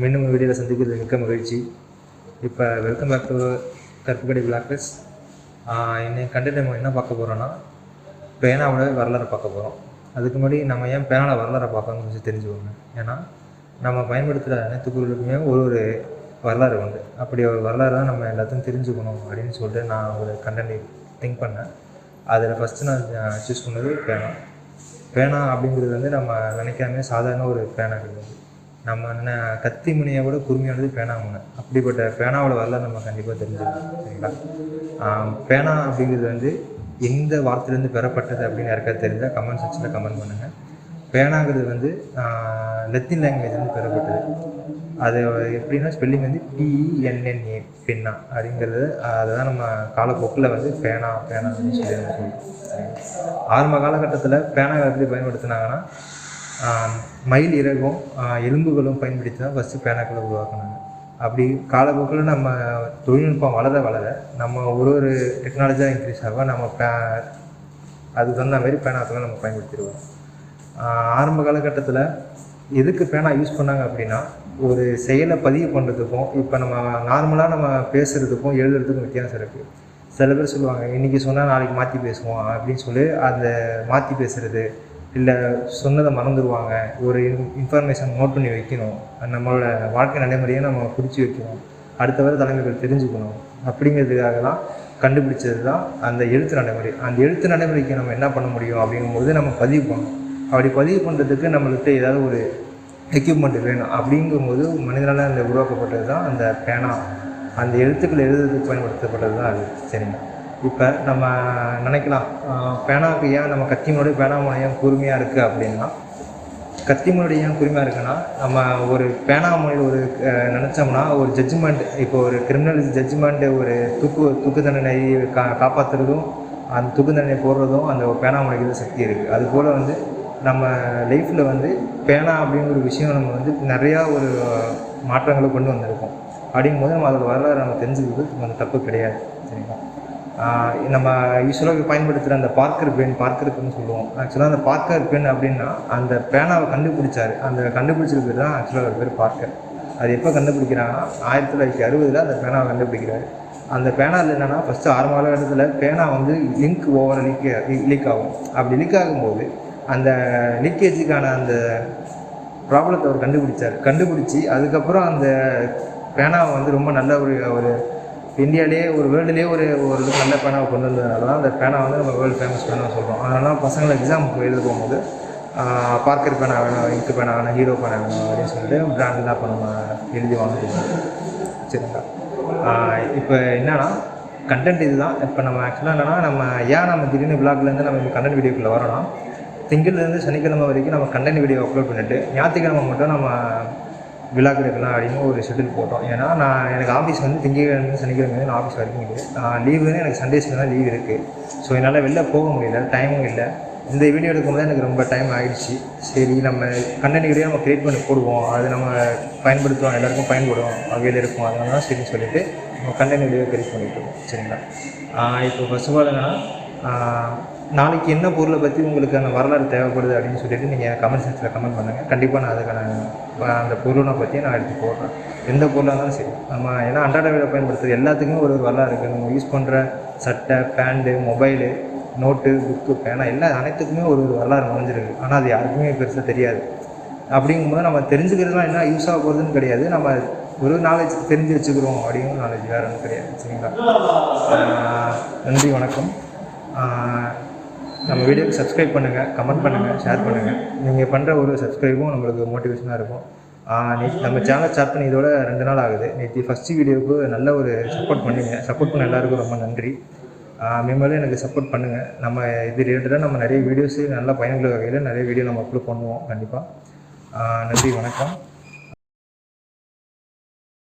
மீண்டும் வீடியோவில் சந்திக்கிறது மிக்க மகிழ்ச்சி. இப்போ வெல்கம் பேக் டு கற்புக்கடை விளாக்கர்ஸ். இன்னைக்கு கண்டென்ட் நம்ம என்ன பார்க்க போகிறோன்னா, பேனாவோட வரலாறு பார்க்க போகிறோம். அதுக்கு முன்னாடி நம்ம ஏன் பேனாவோட வரலாறை பார்க்கணும்னு கொஞ்சம் தெரிஞ்சுக்கோங்க. ஏன்னா நம்ம பயன்படுத்துகிற அனைத்து பொருளுக்குமே ஒரு வரலாறு உண்டு. அப்படி ஒரு வரலாறு தான் நம்ம எல்லாத்தையும் தெரிஞ்சுக்கணும் அப்படின்னு சொல்லிட்டு நான் ஒரு கண்டென்ட் திங்க் பண்ணேன். அதில் ஃபஸ்ட்டு நான் சூஸ் பண்ணது பேனா அப்படிங்கிறது வந்து நம்ம நினைக்காம சாதாரண ஒரு பேனா கிடையாது. நம்ம கத்தி முனையை விட குறுமையானது பேனா முனை. அப்படிப்பட்ட பேனாவோட வரலாறு நம்ம கண்டிப்பாக தெரிஞ்சுக்கணும். சரிங்களா? பேனா அப்படிங்கிறது வந்து எந்த வார்த்தையிலேருந்து பெறப்பட்டது அப்படின்னு யாருக்காவது தெரிஞ்சால் கமெண்ட் செக்ஷனில் கமெண்ட் பண்ணுங்கள். பேனாங்கிறது வந்து லத்தீன் லாங்குவேஜ்லேருந்து பெறப்பட்டது. அது எப்படின்னா ஸ்பெல்லிங் வந்து PENNA பென்னா அப்படிங்கிறது. அதை தான் நம்ம காலப்போக்கில் வந்து பேனா அப்படின்னு சொல்லி நம்ம சொல்லுவோம். ஆரம்ப காலகட்டத்தில் பேனாவை எப்படி பயன்படுத்தினாங்கன்னா, மயில் இறகும் எலும்புகளும் பயன்படுத்தி தான் ஃபஸ்ட்டு பேனாக்களை உருவாக்குனாங்க. அப்படி காலப்போக்கில் நம்ம தொழில்நுட்பம் வளர நம்ம ஒரு டெக்னாலஜியாக இன்க்ரீஸ் ஆக நம்ம அதுக்கு தகுந்த மாதிரி பேனாக்களை நம்ம பயன்படுத்திடுவோம். ஆரம்ப காலகட்டத்தில் எதுக்கு பேனா யூஸ் பண்ணாங்க அப்படின்னா, ஒரு செயலை பதிவு பண்ணுறதுக்கும் இப்போ நம்ம நார்மலாக நம்ம பேசுகிறதுக்கும் எழுதுறதுக்கும் வித்தியாசம் இருக்குது. சில பேர் சொல்லுவாங்க, இன்றைக்கி சொன்னால் நாளைக்கு மாற்றி பேசுவோம் அப்படின்னு சொல்லி அந்த மாற்றி பேசுகிறது, இல்லை சொன்னதை மறந்துடுவாங்க. ஒரு இன்ஃபர்மேஷன் நோட் பண்ணி வைக்கணும், நம்மளோட வாழ்க்கை நடைமுறையை நம்ம குறித்து வைக்கணும், அடுத்த வர தலைமுறைகள் தெரிஞ்சுக்கணும் அப்படிங்கிறதுக்காக தான் கண்டுபிடிச்சது தான் அந்த எழுத்து நடைமுறை. அந்த எழுத்து நடைமுறைக்கு நம்ம என்ன பண்ண முடியும் அப்படிங்கும்போது நம்ம பதிவு பண்ணணும். அப்படி பதிவு பண்ணுறதுக்கு நம்மள்கிட்ட ஏதாவது ஒரு எக்யூப்மெண்ட் வேணும். அப்படிங்கும்போது மனிதனால் அந்த உருவாக்கப்பட்டது தான் அந்த பேனா. அந்த எழுத்துக்கள் எழுதுறதுக்கு பயன்படுத்தப்பட்டது தான் அது. சரிங்க. இப்போ நம்ம நினைக்கலாம், பேனாவுக்கு ஏன் நம்ம கத்தி முன்னாடி பேனா முனை ஏன் கூர்மையாக இருக்குது அப்படின்னா, கத்தி முன்னாடி ஏன் கூர்மையாக இருக்குன்னா, நம்ம ஒரு பேனா முனையில் ஒரு நினச்சோம்னா ஒரு ஜட்ஜ்மெண்ட், இப்போ ஒரு கிரிமினல் ஜட்ஜ்மெண்ட்டு, ஒரு தூக்கு தண்டனை காப்பாற்றுறதும் அந்த தூக்கு தண்டனை போடுறதும் அந்த பேனா முனைக்கு தான் சக்தி இருக்குது. அதுபோல் வந்து நம்ம லைஃப்பில் வந்து பேனா அப்படிங்கிற ஒரு விஷயம் நம்ம வந்து நிறையா ஒரு மாற்றங்களை கொண்டு வந்திருக்கோம். அப்படிங்கும்போது நம்ம அதோட வரலாறு நம்ம தெரிஞ்சுக்கிறது கொஞ்சம் தப்பு கிடையாது. சரிங்களா? நம்ம யூஸ்வலாக பயன்படுத்துகிற அந்த பார்க்கர் பென்னு சொல்லுவோம். ஆக்சுவலாக அந்த பார்க்கர் பென் அப்படின்னா அந்த பேனாவை கண்டுபிடிச்சார். அந்த கண்டுபிடிச்சது பேர் தான் ஆக்சுவலாக ஒரு பேர் பார்க்கர். அது எப்போ கண்டுபிடிக்கிறாங்கன்னா 1960 அந்த பேனாவை கண்டுபிடிக்கிறாரு. அந்த பேனாவில் என்னென்னா, ஃபஸ்ட்டு ஆரம்ப காலகட்டத்தில் பேனா வந்து லிங்க் ஓவர லீக் ஆகும். அப்படி லீக் ஆகும்போது அந்த லீக்கேஜுக்கான அந்த ப்ராப்ளத்தை அவர் கண்டுபிடிச்சி அதுக்கப்புறம் அந்த பேனாவை வந்து ரொம்ப நல்ல ஒரு இந்தியாவிலேயே ஒரு வேர்ல்டுலேயே ஒரு நல்ல பேனாவை கொண்டு வந்ததுனால தான் அந்த பேனா வந்து நம்ம வேர்ல்டு ஃபேமஸ் பேனாவை சொல்கிறோம். அதனால பசங்களை எக்ஸாமுக்கு எழுத போகும்போது பார்க்கர் பேனா வேணும், இங்கு பேனா வேணும், ஹீரோ பேனா வேணும் அப்படின்னு சொல்லிட்டு பிராண்டு தான் இப்போ நம்ம எழுதி வாங்கிடுவோம். சரிங்களா? இப்போ என்னென்னா கண்டென்ட் இது தான். இப்போ நம்ம ஆக்சுவலாக என்னென்னா, நம்ம திடீர்னு விளாக்லேருந்து நம்ம இப்போ கண்டென்ட் வீடியோக்குள்ளே வரோன்னா, திங்கள்லேருந்து சனிக்கிழமை வரைக்கும் நம்ம கண்டென்ட் வீடியோ அப்லோட் பண்ணிவிட்டு ஞாயிற்றுக்கிழமை மட்டும் நம்ம விளாக் எடுக்கலாம் அப்படின்னு ஒரு ஷெட்யூல் போட்டோம். ஏன்னா எனக்கு ஆஃபீஸ் வந்து திங்கக்கிழமை சனிக்கிழமை நான் ஆஃபீஸ் வரைக்கும் இருக்குது. லீவுன்னு எனக்கு சண்டேஸில் தான் லீவ் இருக்குது. ஸோ என்னால் வெளில போக முடியல, டைமும் இல்லை. இந்த வீடியோ எடுக்கும்போது எனக்கு ரொம்ப டைம் ஆகிடுச்சு. சரி, நம்ம கண்டென்ட் வீடியோ நம்ம க்ரியேட் பண்ணி போடுவோம், அது நம்ம பயன்படுத்துவோம், எல்லாேருக்கும் பயன்படும் வகையில் இருக்கும். அதனால தான் சரின்னு சொல்லிவிட்டு நம்ம கண்டென்ட் வீடியோ க்ரியேட் பண்ணிட்டுருக்கோம். சரிங்களா? இப்போ ஃபர்ஸ்ட் ஆஃப் ஆல் என்னென்னா, நாளைக்கு என்ன பொருளை பற்றி உங்களுக்கான வரலாறு தேவைப்படுது அப்படின்னு சொல்லிட்டு நீங்கள் கமெண்ட் செக்ஷனில் கமெண்ட் பண்ணுங்கள். கண்டிப்பாக நான் அதுக்கான அந்த பொருளை பற்றி நான் எடுத்து போடுறேன். எந்த பொருளாக இருந்தாலும் சரி. நம்ம ஏன்னா அன்றாட வேலை பயன்படுத்துறது எல்லாத்துக்குமே ஒரு வரலாறு இருக்குது. நம்ம யூஸ் பண்ணுற சட்டை, பேண்ட்டு, மொபைலு, நோட்டு, புக்கு, பேனா எல்லாம் அனைத்துக்குமே ஒரு வரலாறு நுழைஞ்சிருக்கு. ஆனால் அது யாருக்குமே பெருசாக தெரியாது. அப்படிங்கும்போது நம்ம தெரிஞ்சுக்கிறதுலாம் என்ன யூஸ் ஆக போகிறதுன்னு கிடையாது, நம்ம ஒரு நாலேஜ் தெரிஞ்சு வச்சுக்கிறோம் அப்படிங்கிற நாலேஜ் வேறு ஒன்றும் கிடையாது. சரிங்களா? நன்றி, வணக்கம். நம்ம வீடியோக்கு சப்ஸ்கிரைப் பண்ணுங்கள், கமெண்ட் பண்ணுங்கள், ஷேர் பண்ணுங்கள். நீங்கள் பண்ணுற ஒரு சப்ஸ்கிரைபும் நம்மளுக்கு மோட்டிவேஷனாக இருக்கும். நம்ம சேனல் ஸ்டார்ட் பண்ணி இதோட 2 நாள் ஆகுது. நேற்று ஃபஸ்ட்டு வீடியோவுக்கு நல்ல ஒரு சப்போர்ட் பண்ண எல்லாருக்கும் ரொம்ப நன்றி. மேலும் எனக்கு சப்போர்ட் பண்ணுங்கள். நம்ம இது ரிலேட்டடாக நம்ம நிறைய வீடியோஸு நல்ல பயனுள்ள வகையில் நிறைய வீடியோ நம்ம அப்லோட் பண்ணுவோம் கண்டிப்பாக. நன்றி, வணக்கம்.